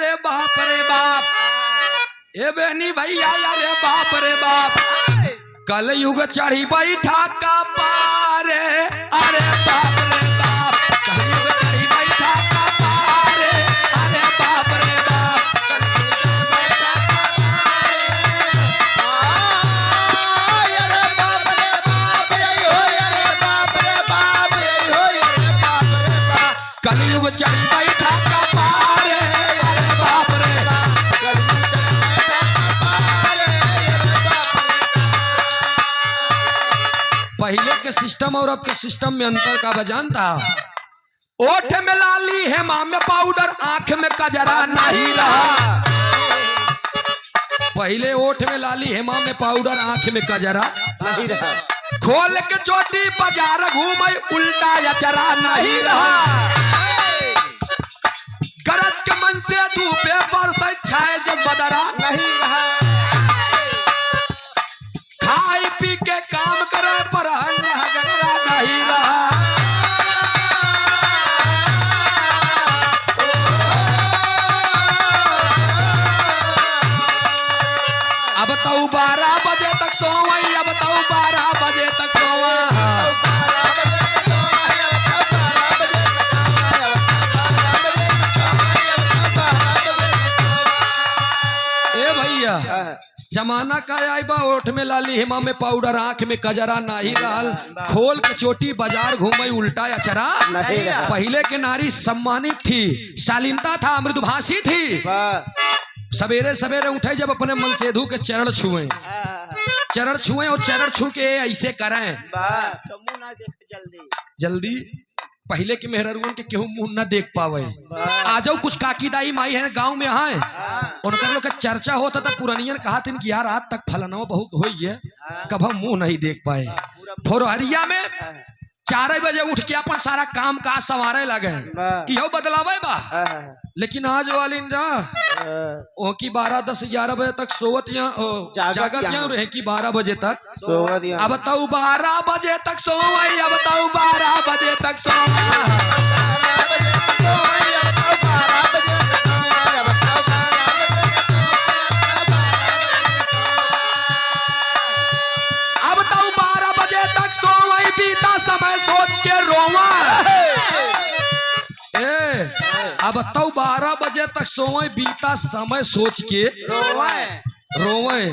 अरे बाप रे बाप, ए बेनी भैया अरे बाप रे बाप, कल युग चढ़ी बैठा का पारे, अरे बाप रे बाप, कल युग चढ़ी बैठा का पारे, अरे बाप रे बाप, कलयुग चढ़ी बैठा का पारे, अरे बाप रे पहले के सिस्टम और अब के सिस्टम में अंतर का बजान था। ओठ में लाली हेमा में पाउडर, आंख में कजरा नहीं रहा। पहले ओठ में लाली हेमा में पाउडर, आंख में कजरा नहीं रहा। खोल के चोटी बाजार घूमे, उल्टा अचरा नहीं रहा। गरज के मन से धूपे बरसे, छाए जग बदरा नहीं रहा। खाई पी के काम करे पर झगड़ा नहीं रहा। अब बताऊ 12 बजे तक सोवई, अब बताऊ 12 बजे तक सोवा। ए भैया जमाना का आई बा, ओठ में लाली हेमा में पाउडर, आंख में कजरा नहीं रहल। खोल के चोटी बाजार घूमे, उल्टा अचरा। पहले के नारी सम्मानित थी, शालीनता था, मृदुभाषी थी। सवेरे सवेरे उठे जब अपने मनसेधु के चरण छुए, चरण छुए और चरण छू के ऐसे करें जल्दी। पहले के मेहरुन के केहू मुंह न देख पावे। आज कुछ काकी दाई माई है गांव में है, उनका लोग का चर्चा होता था। पुरानियन कहा थी कि यार आज तक फलनवा बहुत हो गया, कब हम मुंह नहीं देख पाए। भोरहरिया में 4 बजे उठ के अपन सारा काम काज संवारे लगे, यो बदलावे बा। लेकिन आज वाली ओ की 12, 10, 11 बजे तक सोवत जागत यहाँ रहे कि 12 बजे तक सोवत। अब बताऊ 12 बजे तक सोवई, अब बताऊ 12 बजे तक सोवा। समय सोच के रोवा। अब तो 12 बजे तक सोए, बीता समय सोच के रोवे।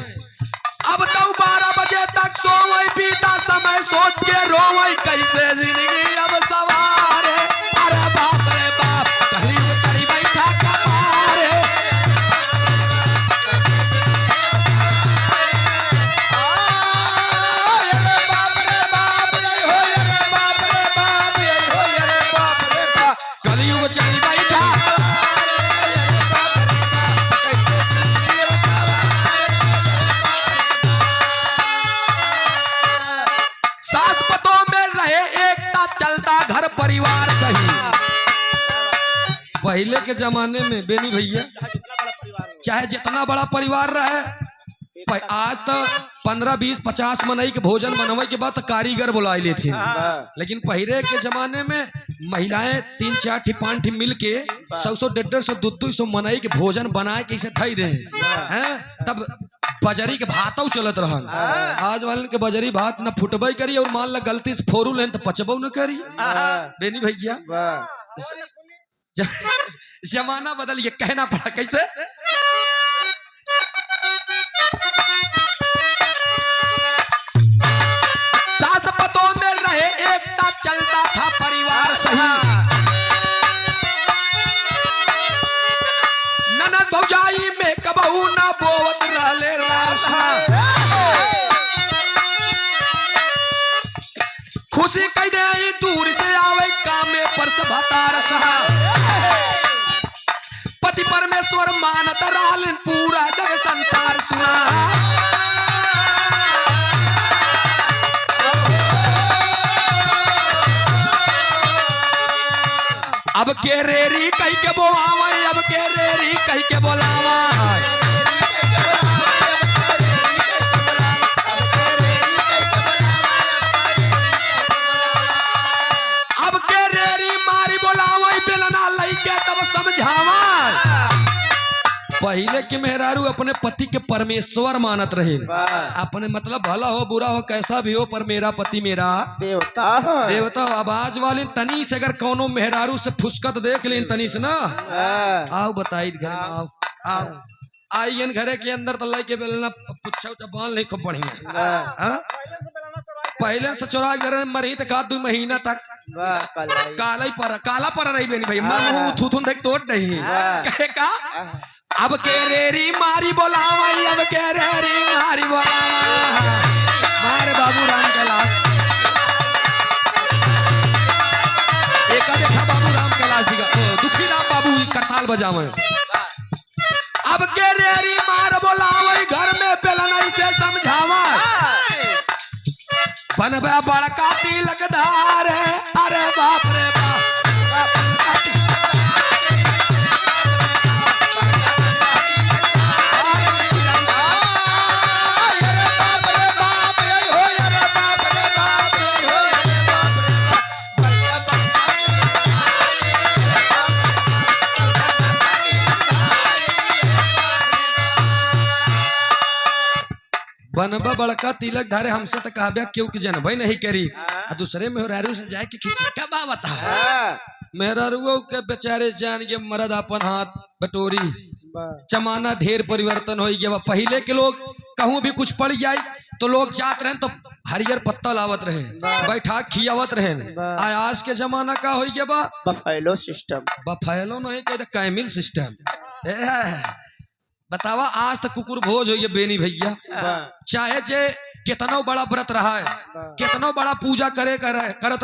अब तो 12 बजे तक सोए, बीता समय सोच के रोवे। कैसे जिंदगी अब सवारे, अरे बाप रे बाप, कलयुग चढ़ी बैठा का पारे। घर परिवार सही। पहले के जमाने में बेनी भैया चाहे जितना बड़ा परिवार रहे, आज तो 15, 20, 50 मनई के भोजन बनवे के बाद कारीगर बुलाए ले थे। लेकिन पहले के जमाने में महिलाएं 3, 4 5 मिल के 100, 150, 200 मनई के भोजन बनाए के इसे थई दे हैं। तब बजरी के भातौ चलत रहन। आज वाले के बजरी भात न फुटबई करी, और मान ला गलती से फोरू लेन तो पचबो न करी। बेनी भैया जमाना बदल गया, कहना पड़ा कैसे। सास पतों में रहे एकता, चलता था परिवार सही। ननद भौजाई में कबहू ना बोवत रहले रासना। खुशी कह दे दूर से आवे, कामे पर भतार सहा। पति परमेश्वर मानत रहलन, पूरा जग संसार सुना। अब के रेरी कह के बोलावा, अब के रेरी कह के बोलावा। अब के रेरी मारी बोलावा, बेलना लई के तब समझावा। पहले के मेहरारू अपने पति के परमेश्वर मानत रहे, अपने मतलब भला हो बुरा हो कैसा भी हो पर मेरा पति मेरा देवता हो। देवता हो। आवाज वाले तनी से अगर कौनो मेहरारू से फुसकत देख लें तनी से ना आओ बताई घर में आओ आओ आइयन घरे के अंदर तो लई के बेलना पुच्छा उच्छा बाल नहीं खूब बढ़िया पहले से चोरा घर मरी तो का 2 महीना तक काला पर रही बेनी भाई मुंह थूथुन देख तोड़ नहीं कहे का अब के रेरी मारी बोलावा अब के रेरी मारी बोलावा मारे बाबू राम के लाश एका देखा बाबू राम के लाश दिखा दुखी राम बाबू करताल बजावे अब के रेरी मार बोलावा घर में बेलना से समझावा बनबे बड़का तिलकदार अरे बाप रे बनबा बड़का तिलक धारे हमसे तो कहबे क्यों कि जनबे नहीं करी दूसरे मेहरारू से जाए कि किसी का बा बता मेहरारू के बेचारे जान के मरद अपन हाथ बटोरी जमाना ढेर परिवर्तन हो गया। पहले के लोग कहूँ भी कुछ पड़ जाए तो लोग जात रहे तो हरियर पत्ता लावत रहे बैठा खियावत रहे। आज के जमाना का हो गया बा बफेलो सिस्टम बफेलो नहीं कह कैमिल सिस्टम बतावा आज तक कुकुर भोज हो बेनी भैया चाहे जे कितनो बड़ा व्रत रहा है कितनो बड़ा पूजा करत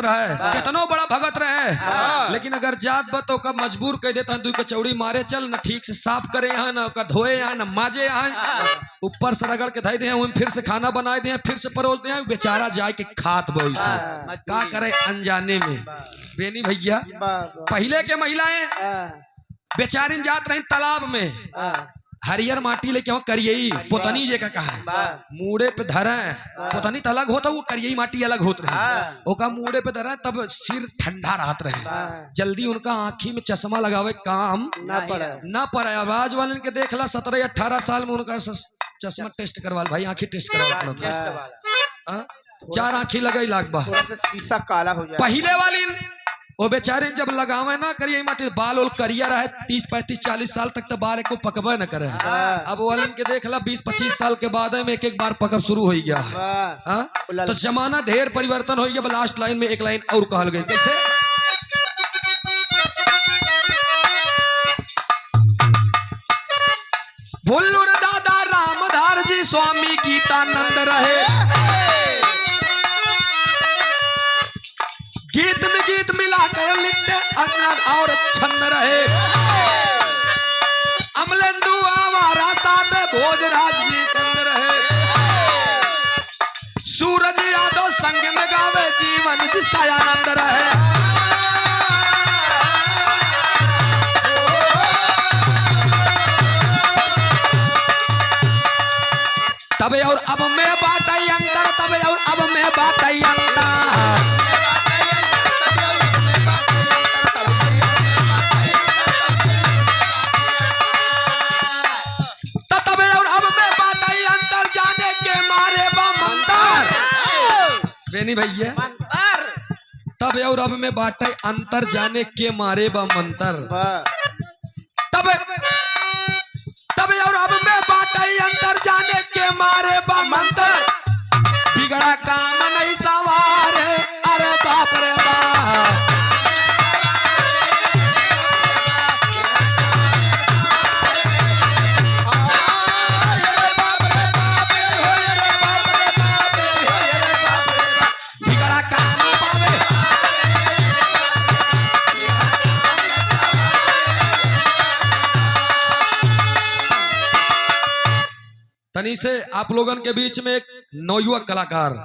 रहा है कितनो बड़ा भगत रहे लेकिन अगर जात बत तो कब मजबूर कह देता है 2 कचौड़ी मारे चल न ठीक से साफ करे यहाँ न धोए यहाँ न माजे यहाँ ऊपर से रगड़ के धई दे फिर से खाना बनाए दे फिर से परोस दे बेचारा जाए के खात बोई से का करे अनजाने में बेनी भैया। पहले के महिलाएं बेचारी जात रही तालाब में हरियर माटी लेके हो करियई पोतनी जे का कहा मूड़े पे धरे पोतनी तो अलग होता वो करियई माटी अलग होत रहे ओका मूड़े पे धरे तब सिर ठंडा रहत रहे जल्दी उनका आँखी में चश्मा लगावे काम ना पड़े। आवाज वाले के देखला 17-18 साल में उनका चश्मा टेस्ट करवा भाई आँखी टेस्ट करवा पड़ा 4 आँखी लगे लाग बा शीशा काला हो जाए। पहले वाली वो बेचारे जब लगावे ना करिए माटी बाल उल करिया रहे 30-35-40 साल तक तो बाल को पकबे न करे। अब वालन के देखला 20-25 साल के बाद में एक बार पकब शुरू हो गया। तो जमाना ढेर परिवर्तन हो गया। लास्ट लाइन में एक लाइन और कहल गई कैसे भुल्लुर दादा रामधार जी स्वामी गीतानंद रहे गीत में गीत मिलाकर लिखते अज्ञान और छन्न रहे अमलेंदु हमारा साथ भोजराज जी कंद रहे सूरज यादव संग में गावे जीवन जिसका आनंद रहे। तबे और अब मैं बाटाई अंतर तबे और अब मैं बाटाई अंतर बेनी भैया तब और अब में बाटे अंतर जाने के मारे बा मंतर तब और अब में बाटे अंतर जाने के मारे बा मंतर बिगड़ा काम नहीं सवार अरे बाप रे बाप तनी से आप लोगन के बीच में एक नौयुवक कलाकार